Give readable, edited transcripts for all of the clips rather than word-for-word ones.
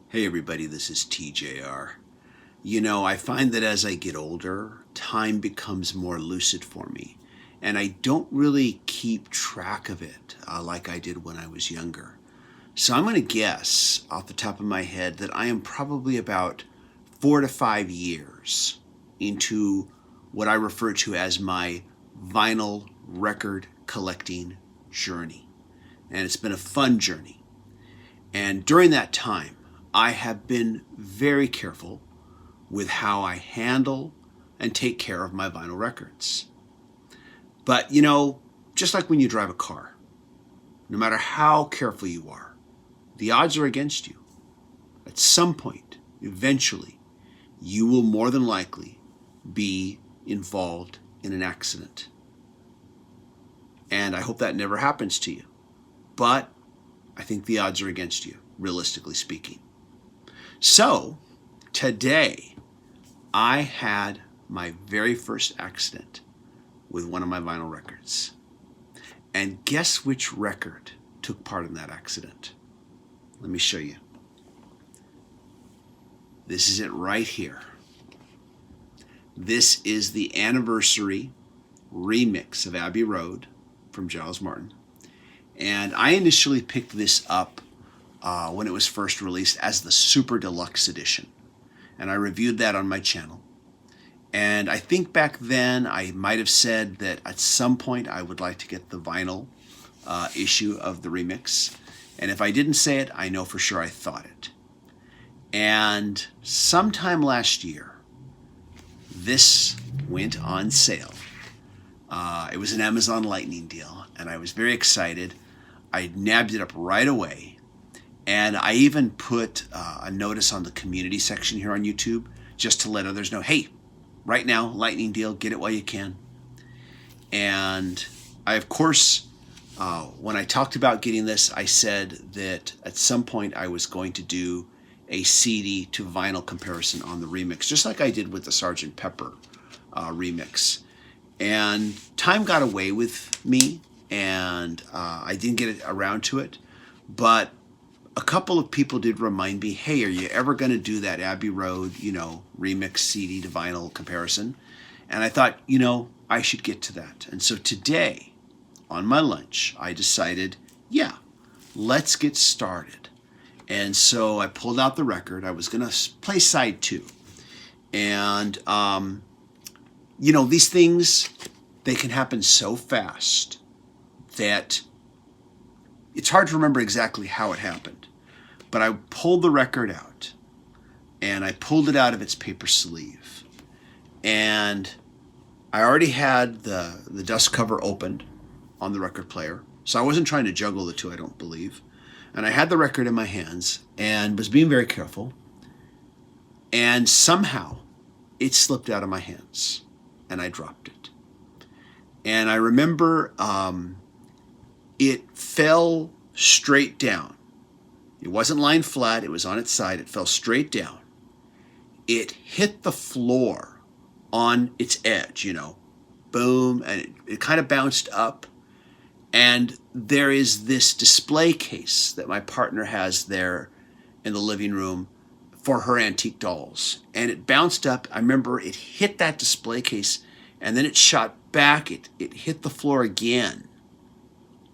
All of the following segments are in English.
Hey everybody, this is TJR. I find that as I get older, time becomes more lucid for me, and I don't really keep track of it like I did when I was younger. So I'm going to guess off the top of my head that I am probably about 4 to 5 years into what I refer to as my vinyl record collecting journey. And it's been a fun journey. And during that time, I have been very careful with how I handle and take care of my vinyl records. But just like when you drive a car, no matter how careful you are, the odds are against you. At some point, eventually, you will more than likely be involved in an accident. And I hope that never happens to you. But I think the odds are against you, realistically speaking. So, today, I had my very first accident with one of my vinyl records. And guess which record took part in that accident? Let me show you. This is it right here. This is the anniversary remix of Abbey Road from Giles Martin. And I initially picked this up when it was first released as the Super Deluxe Edition. And I reviewed that on my channel. And I think back then I might have said that at some point I would like to get the vinyl issue of the remix. And if I didn't say it, I know for sure I thought it. And sometime last year, this went on sale. It was an Amazon Lightning deal, and I was very excited. I nabbed it up right away. And I even put a notice on the community section here on YouTube just to let others know, hey, right now, Lightning deal, get it while you can. And I, of course, when I talked about getting this, I said that at some point I was going to do a CD to vinyl comparison on the remix, just like I did with the Sgt. Pepper remix. And time got away with me, and I didn't get around to it. But a couple of people did remind me, hey, are you ever going to do that Abbey Road, remix CD to vinyl comparison? And I thought, I should get to that. And so today, on my lunch, I decided, yeah, let's get started. And so I pulled out the record. I was going to play side two. And, these things, they can happen so fast that it's hard to remember exactly how it happened. But I pulled the record out, and I pulled it out of its paper sleeve. And I already had the dust cover opened on the record player. So I wasn't trying to juggle the two, I don't believe. And I had the record in my hands and was being very careful. And somehow it slipped out of my hands and I dropped it. And I remember it fell straight down. It wasn't lying flat, it was on its side. It fell straight down. It hit the floor on its edge, boom, and it kind of bounced up. And there is this display case that my partner has there in the living room for her antique dolls. And it bounced up. I remember it hit that display case, and then it shot back. It hit the floor again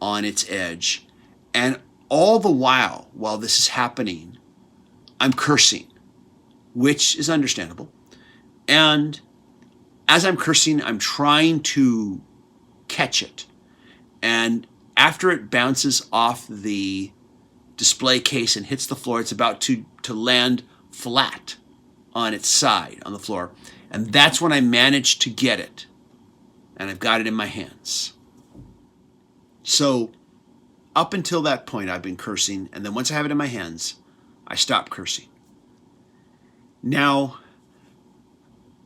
on its edge. And all the while this is happening, I'm cursing, which is understandable. And as I'm cursing, I'm trying to catch it. And after it bounces off the display case and hits the floor, it's about to land flat on its side on the floor. And that's when I managed to get it. And I've got it in my hands. So up until that point, I've been cursing. And then once I have it in my hands, I stop cursing. Now,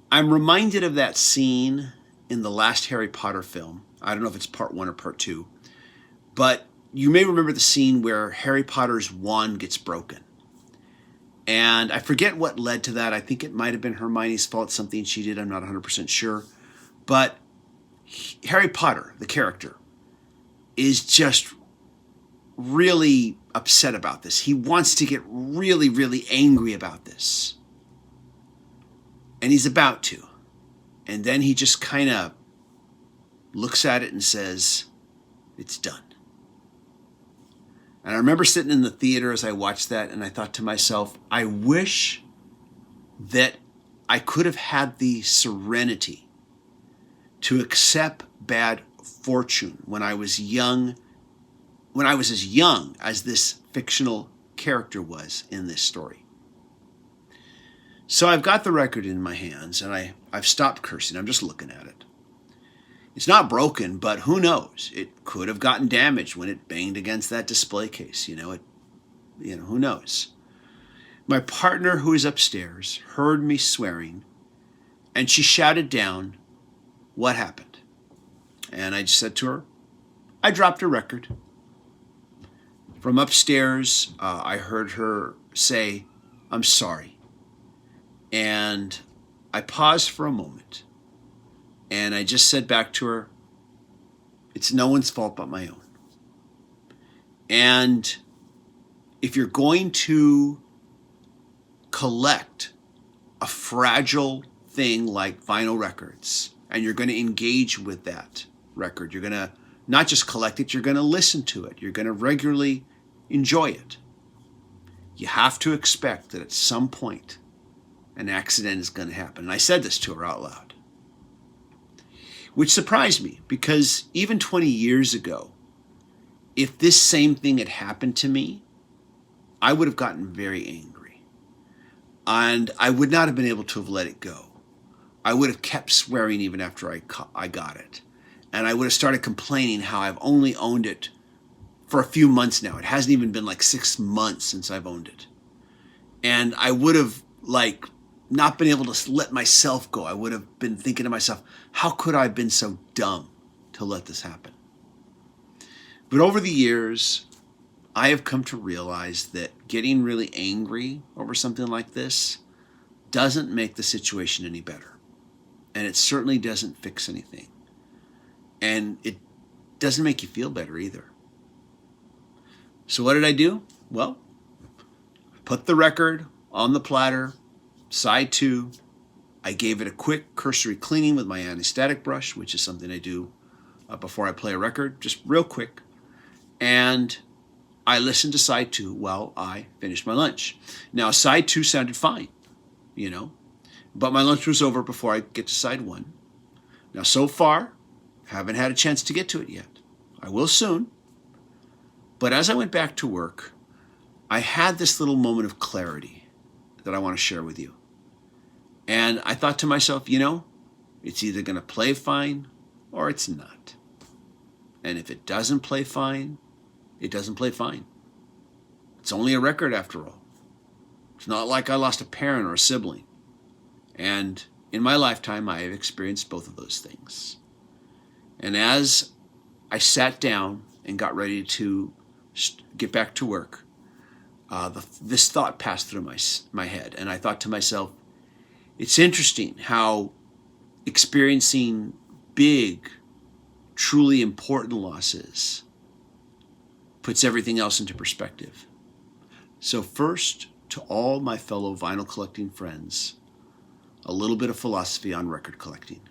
I'm reminded of that scene in the last Harry Potter film. I don't know if it's part 1 or part 2. But you may remember the scene where Harry Potter's wand gets broken. And I forget what led to that. I think it might have been Hermione's fault, something she did. I'm not 100% sure. But Harry Potter, the character, is just really upset about this. He wants to get really, really angry about this. And he's about to. And then he just kind of looks at it and says, it's done. And I remember sitting in the theater as I watched that, and I thought to myself, I wish that I could have had the serenity to accept bad fortune when I was young, when I was as young as this fictional character was in this story. So I've got the record in my hands, and I've stopped cursing. I'm just looking at it. It's not broken, but who knows? It could have gotten damaged when it banged against that display case. Who knows? My partner, who is upstairs, heard me swearing, and she shouted down, "What happened?" And I just said to her, "I dropped a record." From upstairs, I heard her say, "I'm sorry." And I paused for a moment, and I just said back to her, "It's no one's fault but my own." And if you're going to collect a fragile thing like vinyl records, and you're going to engage with that record, you're going to not just collect it, you're going to listen to it, you're going to regularly enjoy it, you have to expect that at some point an accident is going to happen. And I said this to her out loud, which surprised me, because even 20 years ago, if this same thing had happened to me, I would have gotten very angry. And I would not have been able to have let it go. I would have kept swearing even after I got it. And I would have started complaining how I've only owned it for a few months now. It hasn't even been like 6 months since I've owned it. And I would have not been able to let myself go. I would have been thinking to myself, how could I have been so dumb to let this happen? But over the years, I have come to realize that getting really angry over something like this doesn't make the situation any better. And it certainly doesn't fix anything. And it doesn't make you feel better either. So what did I do? Well, I put the record on the platter, side 2. I gave it a quick cursory cleaning with my anti-static brush, which is something I do before I play a record, just real quick. And I listened to side 2 while I finished my lunch. Now, side 2 sounded fine, but my lunch was over before I get to side 1. Now, so far, haven't had a chance to get to it yet. I will soon. But as I went back to work, I had this little moment of clarity that I want to share with you. And I thought to myself, it's either going to play fine or it's not. And if it doesn't play fine, it doesn't play fine. It's only a record after all. It's not like I lost a parent or a sibling. And in my lifetime, I have experienced both of those things. And as I sat down and got ready to get back to work, this thought passed through my head. And I thought to myself, it's interesting how experiencing big, truly important losses puts everything else into perspective. So first, to all my fellow vinyl collecting friends, a little bit of philosophy on record collecting.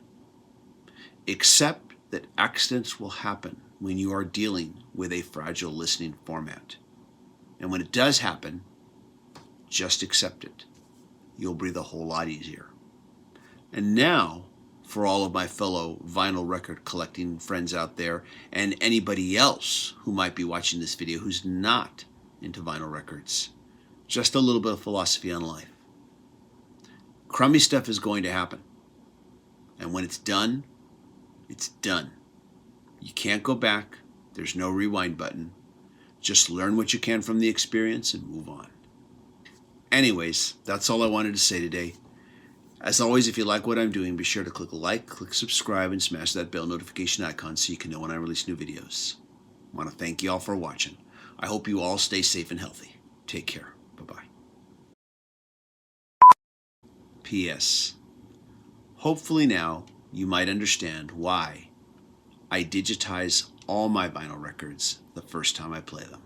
Accept that accidents will happen when you are dealing with a fragile listening format. And when it does happen, just accept it. You'll breathe a whole lot easier. And now, for all of my fellow vinyl record collecting friends out there, and anybody else who might be watching this video who's not into vinyl records, just a little bit of philosophy on life. Crummy stuff is going to happen. And when it's done, it's done. You can't go back. There's no rewind button. Just learn what you can from the experience and move on. Anyways, that's all I wanted to say today. As always, if you like what I'm doing, be sure to click like, click subscribe, and smash that bell notification icon so you can know when I release new videos. I want to thank you all for watching. I hope you all stay safe and healthy. Take care. Bye-bye. P.S. Hopefully now you might understand why I digitize all my vinyl records the first time I play them.